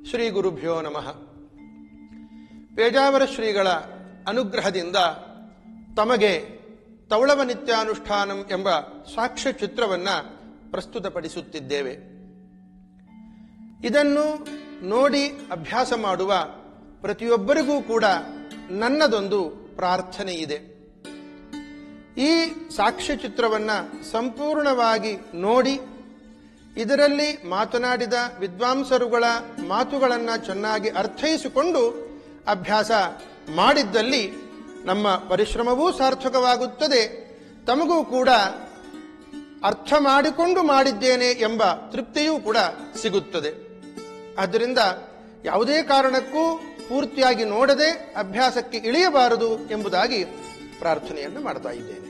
ಶ್ರೀ ಗುರುಭ್ಯೋ ನಮಃ. ಪೇಜಾವರ ಶ್ರೀಗಳ ಅನುಗ್ರಹದಿಂದ ತಮಗೆ ತೌಳವ ನಿತ್ಯಾನುಷ್ಠಾನಂ ಎಂಬ ಸಾಕ್ಷ್ಯ ಚಿತ್ರವನ್ನು ಪ್ರಸ್ತುತಪಡಿಸುತ್ತಿದ್ದೇವೆ. ಇದನ್ನು ನೋಡಿ ಅಭ್ಯಾಸ ಮಾಡುವ ಪ್ರತಿಯೊಬ್ಬರಿಗೂ ಕೂಡ ನನ್ನದೊಂದು ಪ್ರಾರ್ಥನೆ ಇದೆ. ಈ ಸಾಕ್ಷ್ಯ ಚಿತ್ರವನ್ನು ಸಂಪೂರ್ಣವಾಗಿ ನೋಡಿ ಇದರಲ್ಲಿ ಮಾತನಾಡಿದ ವಿದ್ವಾಂಸರುಗಳ ಮಾತುಗಳನ್ನು ಚೆನ್ನಾಗಿ ಅರ್ಥೈಸಿಕೊಂಡು ಅಭ್ಯಾಸ ಮಾಡಿದ್ದಲ್ಲಿ ನಮ್ಮ ಪರಿಶ್ರಮವೂ ಸಾರ್ಥಕವಾಗುತ್ತದೆ, ತಮಗೂ ಕೂಡ ಅರ್ಥ ಮಾಡಿಕೊಂಡು ಮಾಡಿದ್ದೇನೆ ಎಂಬ ತೃಪ್ತಿಯೂ ಕೂಡ ಸಿಗುತ್ತದೆ. ಆದ್ದರಿಂದ ಯಾವುದೇ ಕಾರಣಕ್ಕೂ ಪೂರ್ತಿಯಾಗಿ ನೋಡದೆ ಅಭ್ಯಾಸಕ್ಕೆ ಇಳಿಯಬಾರದು ಎಂಬುದಾಗಿ ಪ್ರಾರ್ಥನೆಯನ್ನು ಮಾಡ್ತಾ ಇದ್ದೇನೆ.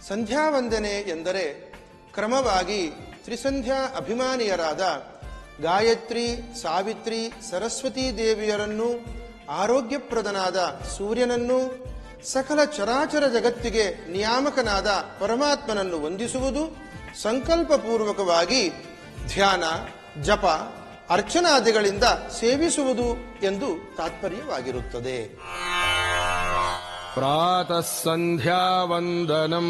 ಸಂಧ್ಯಾವಂದನೆ ಎಂದರೆ ಕ್ರಮವಾಗಿ ತ್ರಿಸಂಧ್ಯಾ ಅಭಿಮಾನಿಯರಾದ ಗಾಯತ್ರಿ, ಸಾವಿತ್ರಿ, ಸರಸ್ವತೀ ದೇವಿಯರನ್ನು, ಆರೋಗ್ಯಪ್ರದನಾದ ಸೂರ್ಯನನ್ನು, ಸಕಲ ಚರಾಚರ ಜಗತ್ತಿಗೆ ನಿಯಾಮಕನಾದ ಪರಮಾತ್ಮನನ್ನು ವಂದಿಸುವುದು, ಸಂಕಲ್ಪಪೂರ್ವಕವಾಗಿ ಧ್ಯಾನ, ಜಪ, ಅರ್ಚನಾದಿಗಳಿಂದ ಸೇವಿಸುವುದು ಎಂದು ತಾತ್ಪರ್ಯವಾಗಿರುತ್ತದೆ. ಪ್ರಾತಃ ಸಂಧ್ಯಾವಂದನಂ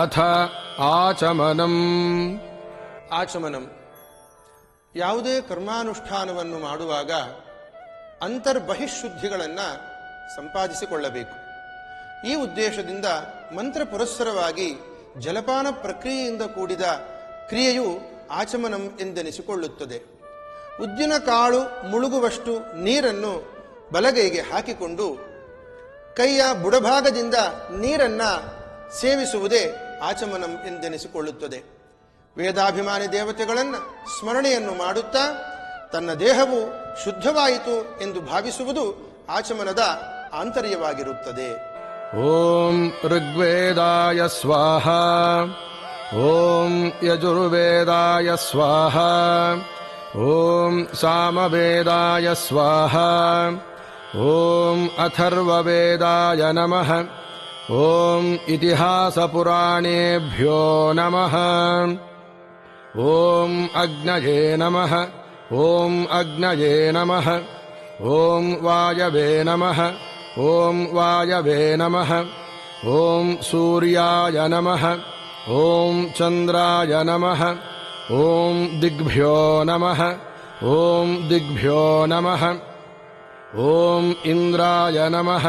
ಅಥ ಆಚಮನಂ. ಆಚಮನಂ ಯಾವುದೇ ಕರ್ಮಾನುಷ್ಠಾನವನ್ನು ಮಾಡುವಾಗ ಅಂತರ್ಬಹಿಶುದ್ಧಿಗಳನ್ನು ಸಂಪಾದಿಸಿಕೊಳ್ಳಬೇಕು. ಈ ಉದ್ದೇಶದಿಂದ ಮಂತ್ರ ಪುರಸ್ಸರವಾಗಿ ಜಲಪಾನ ಪ್ರಕ್ರಿಯೆಯಿಂದ ಕೂಡಿದ ಕ್ರಿಯೆಯು ಆಚಮನಂ ಎಂದೆನಿಸಿಕೊಳ್ಳುತ್ತದೆ. ಉದ್ದಿನ ಕಾಳು ಮುಳುಗುವಷ್ಟು ನೀರನ್ನು ಬಲಗೈಗೆ ಹಾಕಿಕೊಂಡು ಕೈಯ ಬುಡಭಾಗದಿಂದ ನೀರನ್ನು ಸೇವಿಸುವುದೇ ಆಚಮನಂ ಎಂದೆನಿಸಿಕೊಳ್ಳುತ್ತದೆ. ವೇದಾಭಿಮಾನಿ ದೇವತೆಗಳನ್ನು ಸ್ಮರಣೆಯನ್ನು ಮಾಡುತ್ತಾ ತನ್ನ ದೇಹವು ಶುದ್ಧವಾಯಿತು ಎಂದು ಭಾವಿಸುವುದು ಆಚಮನದ ಆಂತರ್ಯವಾಗಿರುತ್ತದೆ. ಓಂ ಋಗ್ವೇದಾಯ ಸ್ವಾಹ, ಓಂ ಯಜುರ್ವೇದಾಯ ಸ್ವಾಹ, ಓಂ ಸಾಮವೇದಾಯ ಸ್ವಾಹ, ಓಂ ಅಥರ್ವವೇದಾಯ ನಮಃ, ಓಂ ಇತಿಹಾಸ ಪುರಾಣೇಭ್ಯೋ ನಮಃ, ಓಂ ಅಗ್ನಯೇ ನಮಃ, ಓಂ ಅಗ್ನಯೇ ನಮಃ, ಓಂ ವಾಯವೇ ನಮಃ, ಓಂ ವಾಯವೇ ನಮಃ, ಓಂ ಸೂರ್ಯಾಯ ನಮಃ, ಓಂ ಚಂದ್ರಾಯ ನಮಃ, ಓಂ ದಿಗ್ಭ್ಯೋ ನಮಃ, ಓಂ ದಿಗ್ಭ್ಯೋ ನಮಃ, ಓಂ ಇಂದ್ರಾಯ ನಮಃ,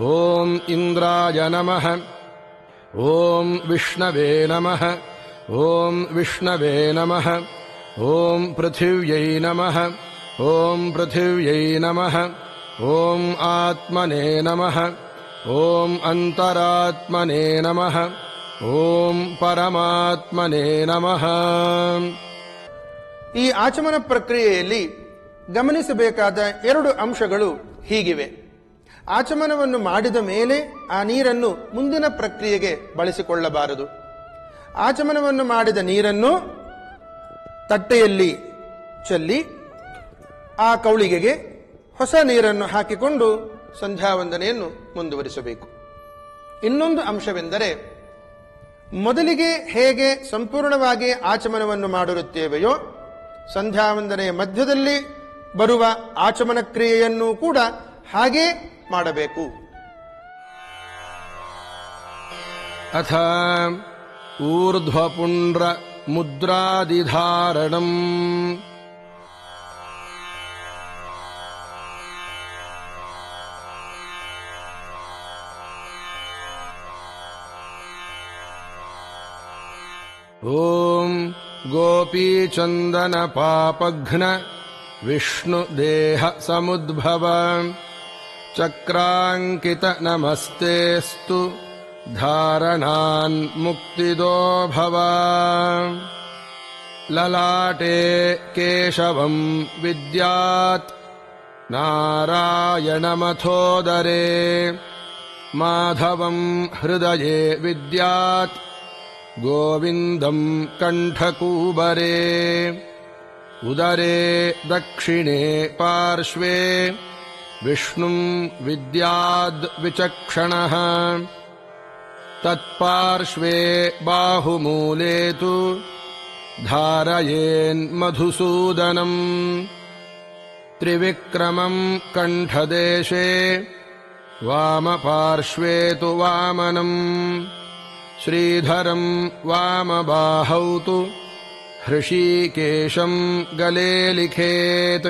ಓಂ ಇಂದ್ರಾಯ ನಮಃ, ಓಂ ವಿಷ್ಣವೇ ನಮಃ, ಓಂ ವಿಷ್ಣವೇ ನಮಃ, ಓಂ ಪೃಥಿವ್ಯೈ ನಮಃ, ಓಂ ಪೃಥಿವ್ಯೈ ನಮಃ, ಓಂ ಆತ್ಮನೇ ನಮಃ, ಓಂ ಅಂತರಾತ್ಮನೇ ನಮಃ, ಓಂ ಪರಮಾತ್ಮನೇ ನಮಃ. ಈ ಆಚಮನ ಪ್ರಕ್ರಿಯೆಯಲ್ಲಿ ಗಮನಿಸಬೇಕಾದ 2 ಅಂಶಗಳು ಹೀಗಿವೆ. ಆಚಮನವನ್ನು ಮಾಡಿದ ಮೇಲೆ ಆ ನೀರನ್ನು ಮುಂದಿನ ಪ್ರಕ್ರಿಯೆಗೆ ಬಳಸಿಕೊಳ್ಳಬಾರದು. ಆಚಮನವನ್ನು ಮಾಡಿದ ನೀರನ್ನು ತಟ್ಟೆಯಲ್ಲಿ ಚೆಲ್ಲಿ ಆ ಕೌಳಿಗೆಗೆ ಹೊಸ ನೀರನ್ನು ಹಾಕಿಕೊಂಡು ಸಂಧ್ಯಾವಂದನೆಯನ್ನು ಮುಂದುವರಿಸಬೇಕು. ಇನ್ನೊಂದು ಅಂಶವೆಂದರೆ, ಮೊದಲಿಗೆ ಹೇಗೆ ಸಂಪೂರ್ಣವಾಗಿ ಆಚಮನವನ್ನು ಮಾಡಿರುತ್ತೇವೆಯೋ ಸಂಧ್ಯಾವಂದನೆಯ ಮಧ್ಯದಲ್ಲಿ ಬರುವ ಆಚಮನ ಕ್ರಿಯೆಯನ್ನು ಕೂಡ ಹಾಗೇ ಮಾಡಬೇಕು. ಅಥ ಊರ್ಧ್ವಪುಂಡ್ರ ಮುದ್ರಾದಿಧಾರಣಂ. ॐ गोपीचन्दनपापघ्न विष्णुदेहसमुद्भव चक्राङ्कितनमस्तेऽस्तु धारणान्मुक्तिदो भव। ललाटे केशवम् विद्यात् नारायणमथोदरे माधवम् हृदये विद्यात् गोविन्दम् कण्ठकूबरे उदरे दक्षिणे पार्श्वे विष्णुम् विद्याद्विचक्षणः तत्पार्श्वे बाहुमूले तु धारयेन्मधुसूदनम् त्रिविक्रमम् कण्ठदेशे वामपार्श्वे तु वामनम् श्रीधरम् वामबाहौ तु हृषीकेशम् गले लिखेत्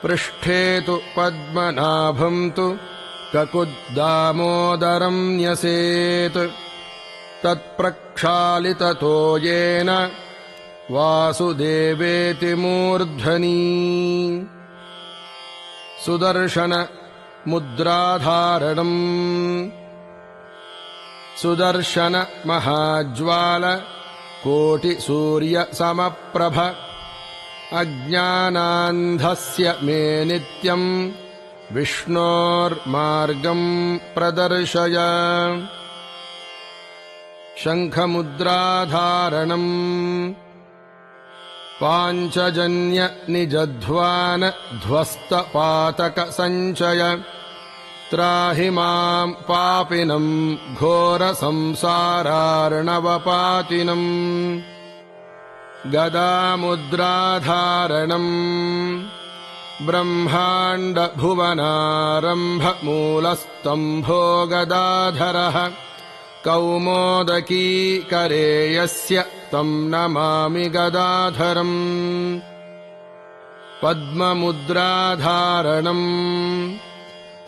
पृष्ठे तु पद्मनाभम् तु ककुद्दामोदरम् न्यसेत् तत्प्रक्षालिततो येन वासुदेवेति मूर्ध्वनि सुदर्शन मुद्राधारणम् सुदर्शन महाज्वाल कोटिसूर्यसमप्रभ अज्ञानान्धस्य मे नित्यम् विष्णोर्मार्गम् प्रदर्शय शङ्खमुद्राधारणम् पाञ्चजन्य निजध्वान ध्वस्तपातकसञ्चय त्राहि माम् पापिनम् घोरसंसारार्णवपातिनम् गदामुद्राधारणम् ब्रह्माण्डभुवनारम्भमूलस्तम्भो गदाधरः कौमोदकीकरे यस्य तम् नमामि गदाधरम् पद्ममुद्राधारणम्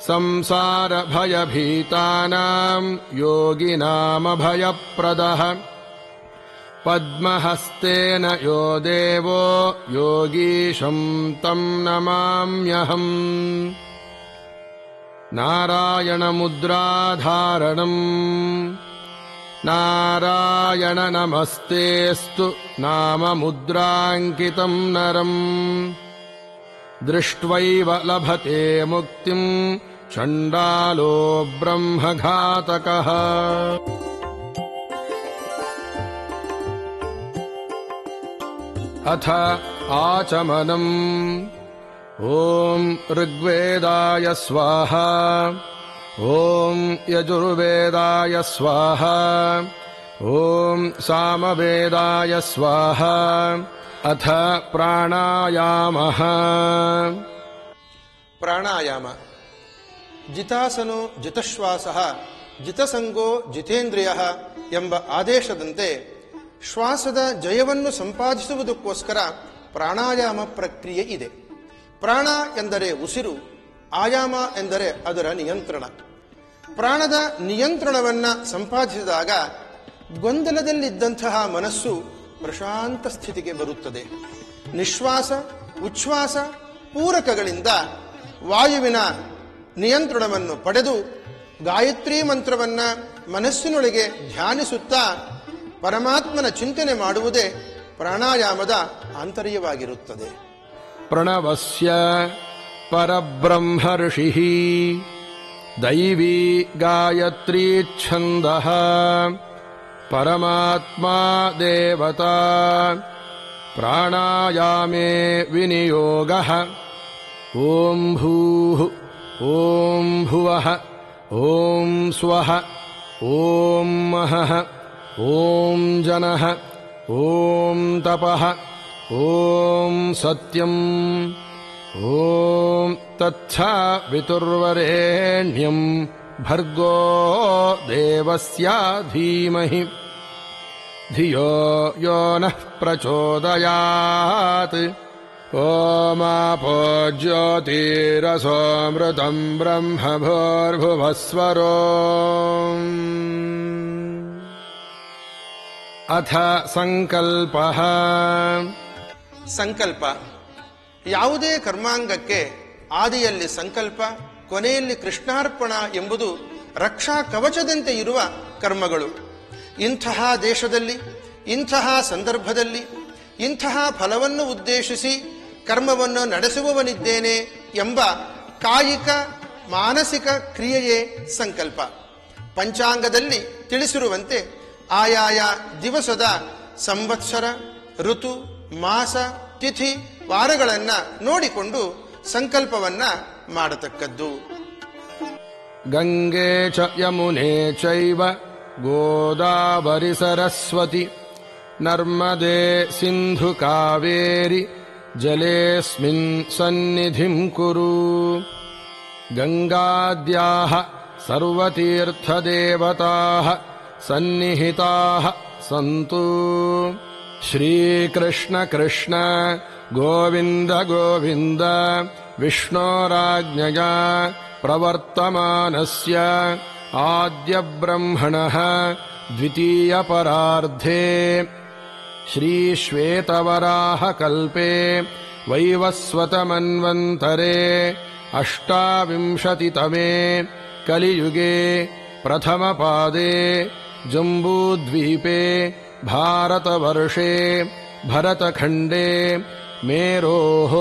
संसारभयभीतानाम् योगिनामभयप्रदः पद्महस्तेन यो देवो योगीशम् तम् नमाम्यहम् नारायणमुद्राधारणम् नारायण नमस्तेऽस्तु नाममुद्राङ्कितम् नरम् दृष्ट्वैव लभते मुक्तिम् चण्डालो ब्रह्मघातकः अथ आचमनम् ॐ ऋग्वेदाय स्वाहा ॐ यजुर्वेदाय स्वाहा ॐ सामवेदाय स्वाहा अथ प्राणायामः ಪ್ರಾಣಾಯಾಮ ಜಿತಾಸನೋ ಜಿತಶ್ವಾಸಃ ಜಿತಸಂಗೋ ಜಿತೇಂದ್ರಿಯಃ ಎಂಬ ಆದೇಶದಂತೆ ಶ್ವಾಸದ ಜಯವನ್ನು ಸಂಪಾದಿಸುವುದಕ್ಕೋಸ್ಕರ ಪ್ರಾಣಾಯಾಮ ಪ್ರಕ್ರಿಯೆ ಇದೆ. ಪ್ರಾಣ ಎಂದರೆ ಉಸಿರು, ಆಯಾಮ ಎಂದರೆ ಅದರ ನಿಯಂತ್ರಣ. ಪ್ರಾಣದ ನಿಯಂತ್ರಣವನ್ನು ಸಂಪಾದಿಸಿದಾಗ ಗೊಂದಲದಲ್ಲಿದ್ದಂತಹ ಮನಸ್ಸು ಪ್ರಶಾಂತ ಸ್ಥಿತಿಗೆ ಬರುತ್ತದೆ. ನಿಶ್ವಾಸ ಉಚ್ಛ್ವಾಸ ಪೂರಕಗಳಿಂದ ವಾಯುವಿನ ನಿಯಂತ್ರಣವನ್ನು ಪಡೆದು ಗಾಯತ್ರಿ ಮಂತ್ರವನ್ನು ಮನಸ್ಸಿನೊಳಗೆ ಧ್ಯಾನಿಸುತ್ತಾ ಪರಮಾತ್ಮನ ಚಿಂತನೆ ಮಾಡುವುದೇ ಪ್ರಾಣಾಯಾಮದ ಆಂತರ್ಯವಾಗಿರುತ್ತದೆ. ಪ್ರಣವಸ್ಯ ಪರಬ್ರಹ್ಮ ಋಷಿಃ ದೈವೀ ಗಾಯತ್ರೀ ಛಂದಃ ಪರಮಾತ್ಮಾ ದೇವತಾ ಪ್ರಾಣಾಯಾಮೇ ವಿನಿಯೋಗಃ ಓಂ ಭೂಃ ಓಂ ಭುವಃ ಓಂ ಸ್ವಃ ಓಂ ಮಹಃ ಓಂ ಜನಃ ಓಂ ತಪಃ ಓಂ ಸತ್ಯಂ ಓಂ ತತ್ಸವಿತುರ್ವರೆಣ್ಯಂ ಭರ್ಗೋ ದೇವಸ್ಯ ಧೀಮಹಿ ಧಿಯೋ ಯೋ ನಃ ಪ್ರಚೋದಯಾತ್. ಓಮಾಪೋ ಜ್ಯೋತಿರಸೋಮೃತಂ ಬ್ರಹ್ಮ ಭೂರ್ಭುವಃ ಸ್ವರೋ. ಅಥ ಸಂಕಲ್ಪಃ. ಸಂಕಲ್ಪ. ಯಾವುದೇ ಕರ್ಮಾಂಗಕ್ಕೆ ಆದಿಯಲ್ಲಿ ಸಂಕಲ್ಪ, ಕೊನೆಯಲ್ಲಿ ಕೃಷ್ಣಾರ್ಪಣ ಎಂಬುದು ರಕ್ಷಾ ಕವಚದಂತೆ ಇರುವ ಕರ್ಮಗಳು. ಇಂತಹ ದೇಶದಲ್ಲಿ, ಇಂತಹ ಸಂದರ್ಭದಲ್ಲಿ, ಇಂತಹ ಫಲವನ್ನು ಉದ್ದೇಶಿಸಿ ಕರ್ಮವನ್ನು ನಡೆಸುವವನಿದ್ದೇನೆ ಎಂಬ ಕಾಯಿಕ ಮಾನಸಿಕ ಕ್ರಿಯೆಯೇ ಸಂಕಲ್ಪ. ಪಂಚಾಂಗದಲ್ಲಿ ತಿಳಿಸಿರುವಂತೆ ಆಯಾಯ ದಿವಸದ ಸಂವತ್ಸರ, ಋತು, ಮಾಸ, ತಿಥಿ, ವಾರಗಳನ್ನು ನೋಡಿಕೊಂಡು ಸಂಕಲ್ಪವನ್ನ ಮಾಡತಕ್ಕದ್ದು. ಗಂಗೆ ಚ ಯಮುನೆ ಚೈವ ಗೋದಾವರಿ ಸರಸ್ವತಿ ನರ್ಮದೆ ಸಿಂಧು ಕಾವೇರಿ ಜಲೇಸ್ಮಿನ್ ಸನ್ನಿಧಿಂ ಕುರು. ಗಂಗಾದ್ಯಾಃ ಸರ್ವತೀರ್ಥದೇವತಾಃ ಸನ್ನಿಹಿತಾಃ ಸಂತು. ಶ್ರೀಕೃಷ್ಣ ಕೃಷ್ಣ ಗೋವಿಂದ ಗೋವಿಂದ ವಿಷ್ಣೋರಾಜ್ಞಯಾ ಪ್ರವರ್ತಮಾನಸ್ಯ ಆದ್ಯ ಬ್ರಹ್ಮಣಃ ದ್ವಿತೀಯ ಪರಾರ್ಧೆ ಶ್ರೀಶ್ವೇತವರಾಹ ಕಲ್ಪೆ ವೈವಸ್ವತ ಮನ್ವಂತರೆ ಅಷ್ಟಾವಿಂಶತಿತಮೇ ಕಲಿಯುಗೆ ಪ್ರಥಮ ಪಾದೆ ಜಂಬೂದ್ವೀಪೆ ಭಾರತವರ್ಷೆ ಭರತಖಂಡೇ ಮೇರೋಃ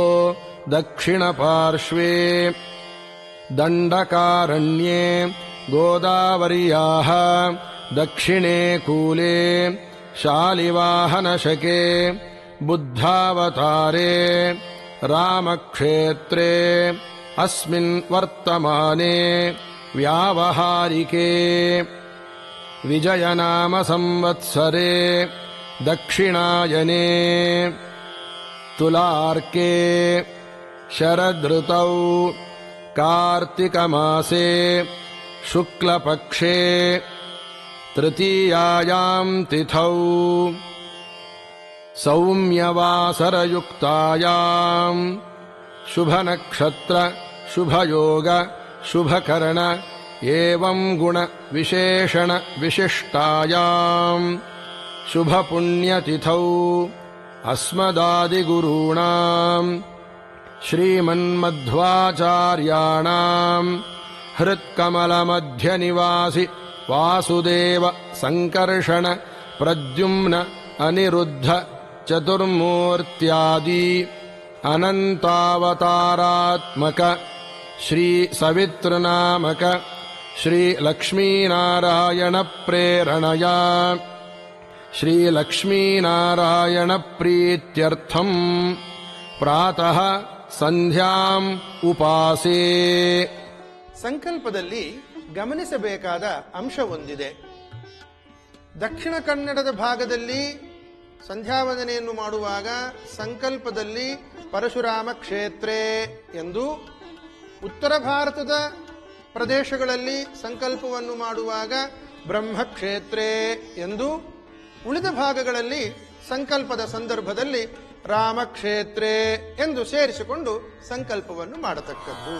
ದಕ್ಷಿಣ ಪಾರ್ಶ್ವೆ ದಂಡಕಾರಣ್ಯೇ ಗೋದಾವರ್ಯಾಃ ದಕ್ಷಿಣೇ ಕೂಲೆ ಶಾಲಿವಾಹನಶಕೆ ಬುದ್ಧಾವತಾರೆ ರಾಮಕ್ಷೇತ್ರೇ ಅಸ್ಮಿನ್ ವರ್ತಮಾನೆ ವ್ಯಾವಹಾರಿಕೆ ವಿಜಯನಾಮ ಸಂವತ್ಸರೆ ದಕ್ಷಿಣಾಯನೆ ತುಲಾರ್ಕೆ ಶರದೃತೌ ಕಾರ್ತಿಕಮಾಸೆ ಶುಕ್ಲಪಕ್ಷೆ ತೃತೀಯಾಯಾಂ ತಿಥೌ ಸೌಮ್ಯವಾಸರಯುಕ್ತಾಯಾಂ ಶುಭನಕ್ಷತ್ರ ಶುಭಯೋಗ ಶುಭಕರಣ ಏವಂ ಗುಣ ವಿಶೇಷಣ ವಿಶಿಷ್ಟಾಯಾಂ ಶುಭಪುಣ್ಯತಿಥೌ ಅಸ್ಮದಾದಿಗುರುಣಾಂ ಶ್ರೀಮನ್ಮಧ್ವಾಚಾರ್ಯಾಣಾಂ ಹೃತ್ಕಮಲಮಧ್ಯನಿವಾಸಿ ವಾಸುದೇವ ಸಂಕರ್ಷಣ ಪ್ರದ್ಯುಮ್ನ ಅನಿರುದ್ಧ ಚತುರ್ಮೂರ್ತ್ಯಾದಿ ಅನಂತಾವತಾರಾತ್ಮಕ ಶ್ರೀ ಸವಿತೃನಾಮಕ ಶ್ರೀ ಲಕ್ಷ್ಮೀನಾರಾಯಣ ಪ್ರೇರಣಯ ಶ್ರೀ ಲಕ್ಷ್ಮೀನಾರಾಯಣ ಪ್ರೀತ್ಯರ್ಥಂ ಪ್ರಾತಃ ಸಂಧ್ಯಾಂ ಉಪಾಸೇ. ಸಂಕಲ್ಪದಲ್ಲಿ ಗಮನಿಸಬೇಕಾದ ಅಂಶ ಒಂದಿದೆ. ದಕ್ಷಿಣ ಕನ್ನಡದ ಭಾಗದಲ್ಲಿ ಸಂಧ್ಯಾವಂದನೆಯನ್ನು ಮಾಡುವಾಗ ಸಂಕಲ್ಪದಲ್ಲಿ ಪರಶುರಾಮ ಕ್ಷೇತ್ರೇ ಎಂದು, ಉತ್ತರ ಭಾರತದ ಪ್ರದೇಶಗಳಲ್ಲಿ ಸಂಕಲ್ಪವನ್ನು ಮಾಡುವಾಗ ಬ್ರಹ್ಮಕ್ಷೇತ್ರೇ ಎಂದು, ಉಳಿದ ಭಾಗಗಳಲ್ಲಿ ಸಂಕಲ್ಪದ ಸಂದರ್ಭದಲ್ಲಿ ರಾಮಕ್ಷೇತ್ರೇ ಎಂದು ಸೇರಿಸಿಕೊಂಡು ಸಂಕಲ್ಪವನ್ನು ಮಾಡತಕ್ಕದ್ದು.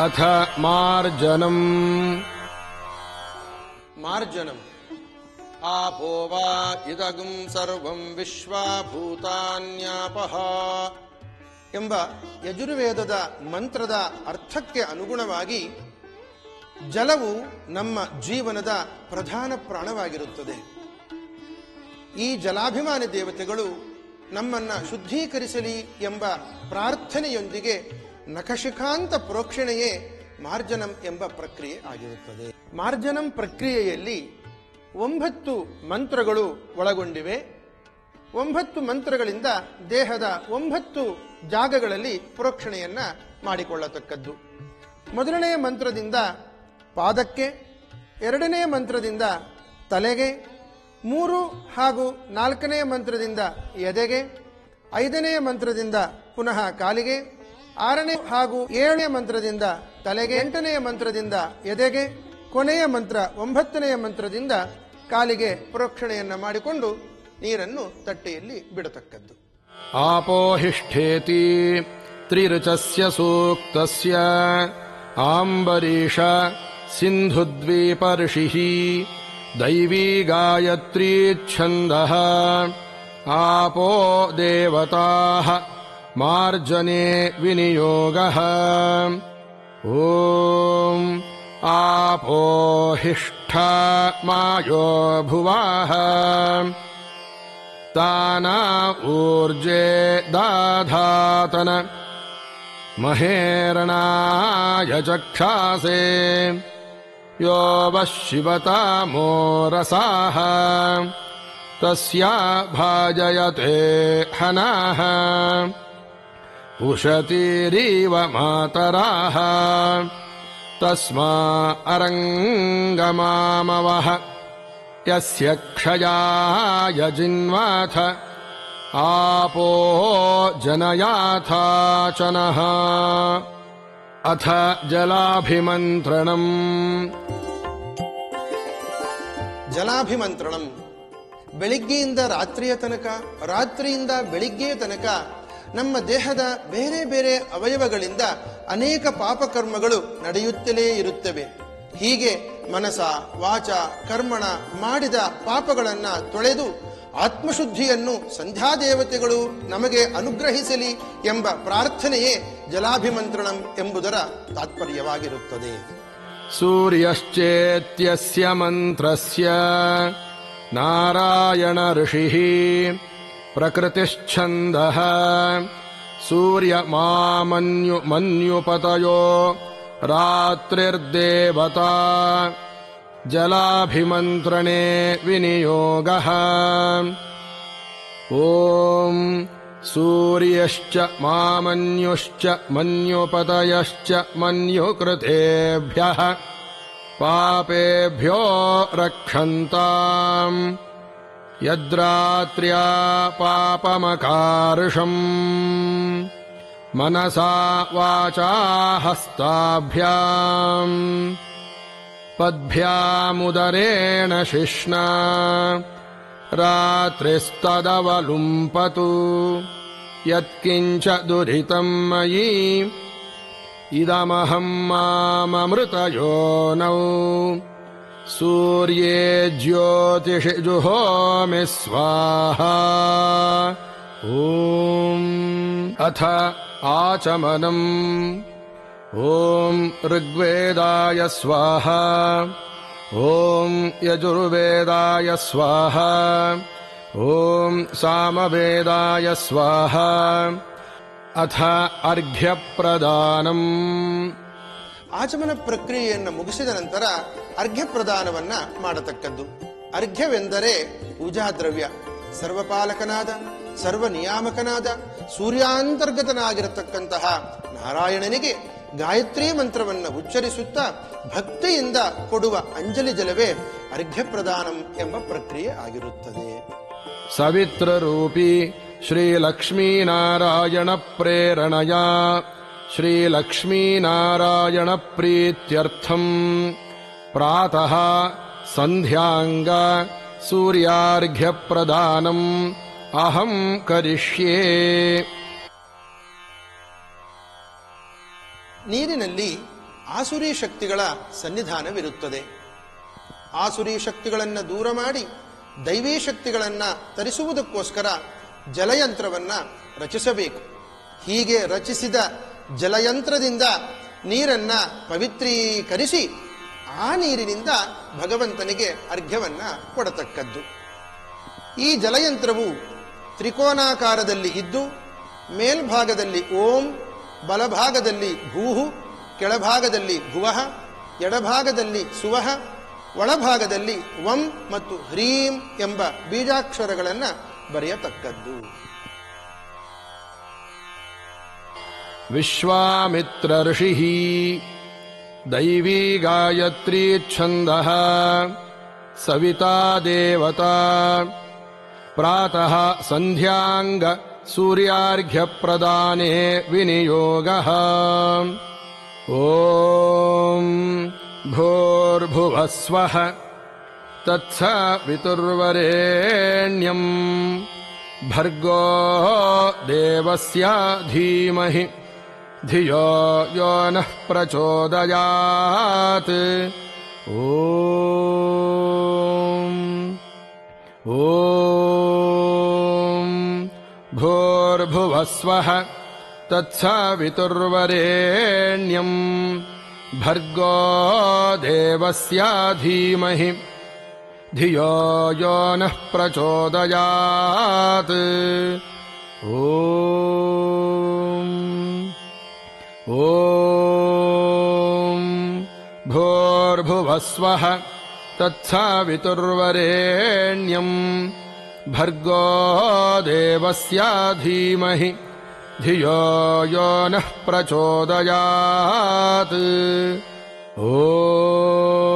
ಅಥ ಮಾರ್ಜನಂ. ಮಾರ್ಜನಂ. ಆಪೋ ವಾ ಇದಗಂ ಸರ್ವಂ ವಿಶ್ವಭೂತಾನ್ಯಾಪಃ ಎಂಬ ಯಜುರ್ವೇದದ ಮಂತ್ರದ ಅರ್ಥಕ್ಕೆ ಅನುಗುಣವಾಗಿ ಜಲವು ನಮ್ಮ ಜೀವನದ ಪ್ರಧಾನ ಪ್ರಾಣವಾಗಿರುತ್ತದೆ. ಈ ಜಲಾಭಿಮಾನಿ ದೇವತೆಗಳು ನಮ್ಮನ್ನ ಶುದ್ಧೀಕರಿಸಲಿ ಎಂಬ ಪ್ರಾರ್ಥನೆಯೊಂದಿಗೆ ನಖಶಿಖಾಂತ ಪ್ರೋಕ್ಷಣೆಯೇ ಮಾರ್ಜನಂ ಎಂಬ ಪ್ರಕ್ರಿಯೆ ಆಗಿರುತ್ತದೆ. ಮಾರ್ಜನಂ ಪ್ರಕ್ರಿಯೆಯಲ್ಲಿ 9 ಮಂತ್ರಗಳು ಒಳಗೊಂಡಿವೆ. 9 ಮಂತ್ರಗಳಿಂದ ದೇಹದ 9 ಜಾಗಗಳಲ್ಲಿ ಪ್ರೋಕ್ಷಣೆಯನ್ನ ಮಾಡಿಕೊಳ್ಳತಕ್ಕದ್ದು. ಮೊದಲನೆಯ ಮಂತ್ರದಿಂದ ಪಾದಕ್ಕೆ, 2ನೇ ಮಂತ್ರದಿಂದ ತಲೆಗೆ, 3 ಹಾಗೂ 4ನೇ ಮಂತ್ರದಿಂದ ಎದೆಗೆ, 5ನೇ ಮಂತ್ರದಿಂದ ಪುನಃ ಕಾಲಿಗೆ, 6ನೇ ಹಾಗೂ 7ನೇ ಮಂತ್ರದಿಂದ ತಲೆಗೆ, 8ನೇ ಮಂತ್ರದಿಂದ ಎದೆಗೆ, ಕೊನೆಯ ಮಂತ್ರ 9ನೇ ಮಂತ್ರದಿಂದ ಕಾಲಿಗೆ ಪ್ರೋಕ್ಷಣೆಯನ್ನ ಮಾಡಿಕೊಂಡು ನೀರನ್ನು ತಟ್ಟೆಯಲ್ಲಿ ಬಿಡತಕ್ಕದ್ದು. ಆಪೋಹಿಷ್ಠೇತಿ ತ್ರಿರುಚಸ್ಯ ಸೂಕ್ತಸ್ಯ ಆಂಬರೀಷ ಸಿಂಧುದ್ವೀಪರ್ಷಿಃ दैवी गायत्री छन्दः आपो देवताः मार्जने विनियोगः ॐ आपो हिष्ठा मायो भुवः ताना ऊर्जे दाधातन महेरणाय चक्षासे यो वः शिवतामो रसाः तस्या भाजयते हनाः उशतीरिव मातराः तस्मा अरङ्गमामवः यस्य क्षयाय जिन्वाथ आपो जनयाथाचनः अथ जलाभिमन्त्रणम् ಜಲಾಭಿಮಂತ್ರಣಂ. ಬೆಳಿಗ್ಗೆಯಿಂದ ರಾತ್ರಿಯ ತನಕ, ರಾತ್ರಿಯಿಂದ ಬೆಳಿಗ್ಗೆಯ ತನಕ ನಮ್ಮ ದೇಹದ ಬೇರೆ ಬೇರೆ ಅವಯವಗಳಿಂದ ಅನೇಕ ಪಾಪಕರ್ಮಗಳು ನಡೆಯುತ್ತಲೇ ಇರುತ್ತವೆ. ಹೀಗೆ ಮನಸ ವಾಚ ಕರ್ಮಣ ಮಾಡಿದ ಪಾಪಗಳನ್ನು ತೊಳೆದು ಆತ್ಮಶುದ್ಧಿಯನ್ನು ಸಂಧ್ಯಾದೇವತೆಗಳು ನಮಗೆ ಅನುಗ್ರಹಿಸಲಿ ಎಂಬ ಪ್ರಾರ್ಥನೆಯೇ ಜಲಾಭಿಮಂತ್ರಣಂ ಎಂಬುದರ ತಾತ್ಪರ್ಯವಾಗಿರುತ್ತದೆ. सूर्यश्चेत्यस्य मन्त्रस्य नारायण ऋषिः प्रकृतिश्छन्दः सूर्यमामन्युपतयो रात्रिर्देवता जलाभिमन्त्रणे विनियोगः ॐ सूर्यश्च मामन्युश्च मन्युपतयश्च मन्युकृतेभ्यः पापेभ्यो रक्षन्ताम् यद्रात्र्या पापमकार्षम् मनसा वाचा हस्ताभ्याम् पद्भ्यामुदरेण शिश्ना रात्रिस्तदवलुम्पतु यत्किञ्च दुरितं मयि इदमहं माममृतयोनौ सूर्ये ज्योतिषि जुहोमि स्वाहा ॐ अथ आचमनम् ॐ ऋग्वेदाय स्वाहा ॐ यजुर्वेदाय स्वाहा ॐ सामवेदाय स्वाहा अथ अर्घ्यप्रदानम्. ಆಚಮನ ಪ್ರಕ್ರಿಯೆಯನ್ನು ಮುಗಿಸಿದ ನಂತರ ಅರ್ಘ್ಯ ಪ್ರದಾನವನ್ನ ಮಾಡತಕ್ಕದ್ದು. ಅರ್ಘ್ಯವೆಂದರೆ ಪೂಜಾ ದ್ರವ್ಯ. ಸರ್ವಪಾಲಕನಾದ ಸರ್ವ ನಿಯಾಮಕನಾದ ಸೂರ್ಯಾಂತರ್ಗತನಾಗಿರತಕ್ಕಂತಹ ನಾರಾಯಣನಿಗೆ ಗಾಯತ್ರಿ ಮಂತ್ರವನ್ನು ಉಚ್ಚರಿಸುತ್ತಾ ಭಕ್ತಿಯಿಂದ ಕೊಡುವ ಅಂಜಲಿ ಜಲವೇ ಅರ್ಘ್ಯ ಪ್ರದಾನಂ ಎಂಬ ಪ್ರಕ್ರಿಯೆ ಆಗಿರುತ್ತದೆ. ಸವಿತ್ರರೂಪಿ ಶ್ರೀಲಕ್ಷ್ಮೀನಾರಾಯಣ ಪ್ರೇರಣಯಾ ಶ್ರೀಲಕ್ಷ್ಮೀನಾರಾಯಣ ಪ್ರೀತ್ಯರ್ಥಂ ಪ್ರಾತಃ ಸಂಧ್ಯಾಂಗ ಸೂರ್ಯಾರ್ಘ್ಯ ಪ್ರದಾನಂ ಅಹಂ ಕರಿಷ್ಯೇ. ನೀರಿನಲ್ಲಿ ಆಸುರಿ ಶಕ್ತಿಗಳ ಸನ್ನಿಧಾನವಿರುತ್ತದೆ. ಆಸುರಿ ಶಕ್ತಿಗಳನ್ನು ದೂರ ಮಾಡಿ ದೈವೀ ಶಕ್ತಿಗಳನ್ನು ತರಿಸುವುದಕ್ಕೋಸ್ಕರ ಜಲಯಂತ್ರವನ್ನ ರಚಿಸಬೇಕು. ಹೀಗೆ ರಚಿಸಿದ ಜಲಯಂತ್ರದಿಂದ ನೀರನ್ನ ಪವಿತ್ರೀಕರಿಸಿ ಆ ನೀರಿನಿಂದ ಭಗವಂತನಿಗೆ ಅರ್ಘ್ಯವನ್ನ ಕೊಡತಕ್ಕದ್ದು. ಈ ಜಲಯಂತ್ರವು ತ್ರಿಕೋನಾಕಾರದಲ್ಲಿ ಇದ್ದು ಮೇಲ್ಭಾಗದಲ್ಲಿ ಓಂ, ಬಲಭಾಗದಲ್ಲಿ ಭೂಹು, ಕೆಳಭಾಗದಲ್ಲಿ ಭುವಃ, ಎಡಭಾಗದಲ್ಲಿ ಸುವಃ, ಒಳಭಾಗದಲ್ಲಿ ವಂ ಮತ್ತು ಹ್ರೀಂ ಎಂಬ ಬೀಜಾಕ್ಷರಗಳನ್ನು ಬರೆಯತಕ್ಕದ್ದು. ವಿಶ್ವಾಮಿತ್ರ ಋಷಿಃ ದೈವೀ ಗಾಯತ್ರೀ ಛಂದಃ ಸವಿತಾ ದೇವತಾ ಪ್ರಾತಃ ಸಂಧ್ಯಾಂಗ ಸೂರ್ಯಾರ್ಘ್ಯ ಪ್ರದಾನೇ ವಿನಿಯೋಗಃ. ಓಂ ಭೂರ್ಭುವಃ ಸ್ವಃ ತತ್ಸವಿತುರ್ವರೆಣ್ಯಂ ಭರ್ಗೋ ದೇವಸ್ಯ ಧೀಮಹಿ ಧಿಯೋ ಯೋ ನಃ ಪ್ರಚೋದಯಾತ್. ಓಂ ಓಂ ಭೂರ್ಭುವಸ್ವಃ ತತ್ಸವಿತುರ್ವರೆಣ್ಯಂ ಭರ್ಗೋ ದೇವಸ್ಯ ಧೀಮಹಿ ಧಿಯೋ ಯೋ ನಃ ಪ್ರಚೋದಯಾತ್. ಓಂ ಓಂ ಭೂರ್ಭುವಸ್ವಃ ತತ್ಸವಿತುರ್ವರೆಣ್ಯಂ ಭರ್ಗೋ ದೇವಸ್ಯ ಧೀಮಹಿ ಧಿಯೋ ಯೋ ನಃ ಪ್ರಚೋದಯಾತ್. ಓಂ